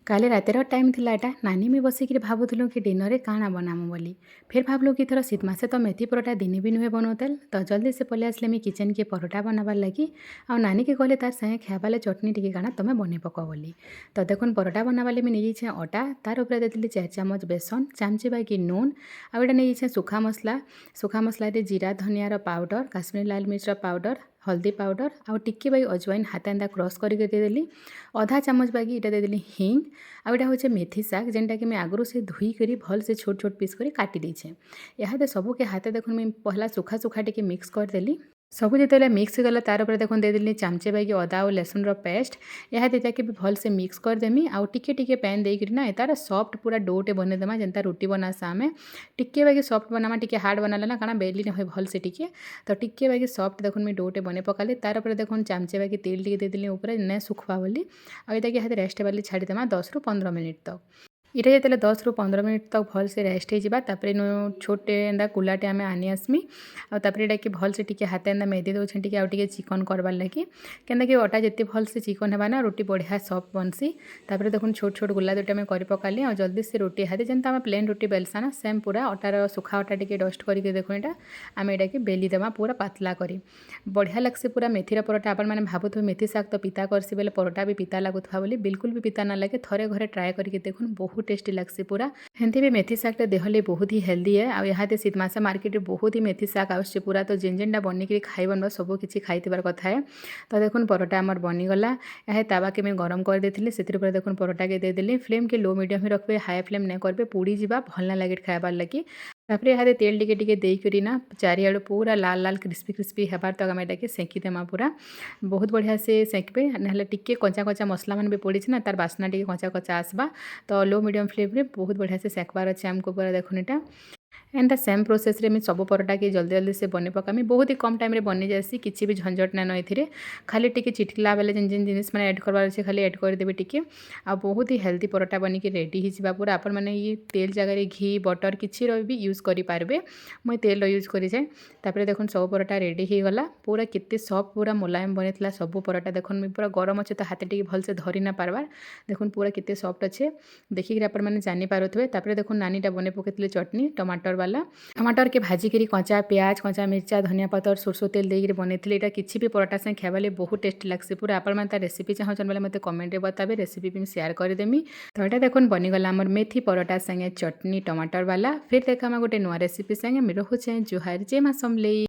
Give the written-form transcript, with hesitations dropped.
काली रातिर time थिला एटा नानी मी बसिक भावुलु कि डिनर काଣା बनामु बोली। फिर भावलु कि थोड़ा शीत मासे तो मेथी परोटा दिन भी नुहे बनौतेल तो जल्दी से पलि आसले मी किचन के परोटा बनाबार लगी। आ नानी के कहले तार संगे खाइबाले चटनी टिके काଣା तमे बनै पक बोली। तो देखुन परोटा बनाबाले मी नहीं अटा तार उपरे देली 4 चामच बेसन चामचे बाकी नून आटा नहीं सुखा मसला जीरा धनियार पाउडर काश्मीरी लाल मिर्च पाउडर हल्दी पाउडर आउ टिके बाई अजवाइन हाथ एंदा क्रश करके देदेली। अधा चामच बाकी इटा देदेली हिंग आटा हूँ मेथी शाग जेनटा कि मैं आगु से धोईकरी भल से छोट छोट पीस कर काटी देछे। यहाँ सबू के हाथ देखुन मुझे पहला सुखा सुखा टिके मिक्स करदेली। सबू जो मिक्स गला तार उपर देखुन देदेली चामचे बाकी अदा और लहसुन पेस्ट। यह देताके भी भल से मिक्स करदेमी आउ टिके टिके पैन देकर ना तार सॉफ्ट पूरा डोटे बनेदेमा जेनता रोटी बनासा आमे टिके बाकी सॉफ्ट बनामा टिके हार्ड बनाले ना काना बेली न भल से टिके तो टिके बाकी सॉफ्ट देखुन मैं डोटे बने पकाली तार उपर देखुन चामचे बाकी तेल टिके देदेली ऊपर ने सुखवा बोली और ये रेस्ट वाली छाड़ीदेमा 10 ରୁ 15 मिनिट तक। इटा जो 10 ରୁ 15 मिनिट तक भल से रेस्ट होपर छोटे एंदा कुलाटे आम आनी आसमी आउे कि भल से टिके हाथ एंदा मेदी दौन टे आउ चिकन करवार लगी क्या कि अटा जिते भल से चिकन है ना रोटी बढ़िया सॉफ्ट बनसी। तापर देखुन छोट छोट गुला दुटा मैं कर पकाली और जल्दी से रोटी हाथी जेनता आम प्लेन रोटी बेलसा ना सेम पूरा अटार सुखा अटा टे डस्ट करके देखुन यहाँ आम यहाँ कि बेली देमा पूरा पतला करी बढ़िया लगसी पूरा मेथीर परोटा। आपण मैंने भावुथे मेथी शाग तो पिता करसी बेले परोटा भी पिता लगुवा बोली बिल्कुल भी पिता ना लगे थरे घरे ट्राए करके देखुन बहुत टेस्टी लगसी पूरा। हेंती भी मेथी शागटा देह लिए बहुत ही हेल्दी है और यहाँ शीत मासे मार्केट में बहुत ही मेथी शाग आसছে पूरा तो जेन जेनटा बनिक खाई बनवा सब किसी खाईबार कथा है। तो देखुन परोटा आमर बनीगला यह तावा के मैं गरम कर देती से देखुन परोटा के देदेली फ्लेम के लो मीडियम ही रखबे हाई फ्लेम नहीं करेंगे पुड़ी जावा भल ना लगे खाइबार लगी। तापर यहाँ तेल टिके टिके देकर ना चारिआड़ पूरा लाल लाल क्रिस्पी क्रिस्पी हेबार तक आम यहाँ सेंकीदेमा पूरा बहुत बढ़िया से सेंकबे ना टिके कच्चा कच्चा मसला मान भी पड़ी ना तार बास्ना टिके कच्चा कच्चा आसबा तो लो मीडियम फ्लेम रे बहुत बढ़िया से सेकबार अच्छे आमको पूरा देखुन यहाँ एंता सेम प्रोसेस रे मैं सब परोटा के जल्दी जल्दी से बने पकामी बहुत ही कम टाइम रे बनी जासी किसी भी झंझट ना ये खाली टिके चिटकिला बेले जिन जिन जिनिस मैंने ऐड करवार अच्छे खाली ऐड करदेवी टिके आ बहुत ही हेल्दी परोटा बनिक रेडी होगा पूरा। आपण मैंने ये तेल जगह घी बटर किसी भी यूज करेंगे मुझे तेल यूज कर जाए। तापर देखुन सब परोटा रेडी हो गला पूरा कितने सॉफ्ट पूरा मुलायम बनी सब परोटा देखुन मुझे पूरा गरम अच्छे तो हाथ टिके भल से धरी ना पारबार देखुन पूरा कितने सॉफ्ट अच्छे देखिक आप जानीपारे। तापर देखुन नानीटा बने पकई चटनी टमाटर वाला टमाटर के भाजी करी कच्चा प्याज कच्चा मिर्चा धनिया पतर सरसों तेल देकर बनी यहाँ किसी भी परोटा से खाइबाले बहुत टेस्टी लगसी पूरा। आपण मैंने रेसिपी चाहूँ बोले मत कमेंट बताबे रेसिपी भी शेयर करदेमी। तो यहाँ देखुन बनीगला आमर मेथी परोटा संगे चटनी टमाटर वाला। फिर देखा गोटे नुआ रेसिपी संगे रोचे जुहार जय माँ समलेई।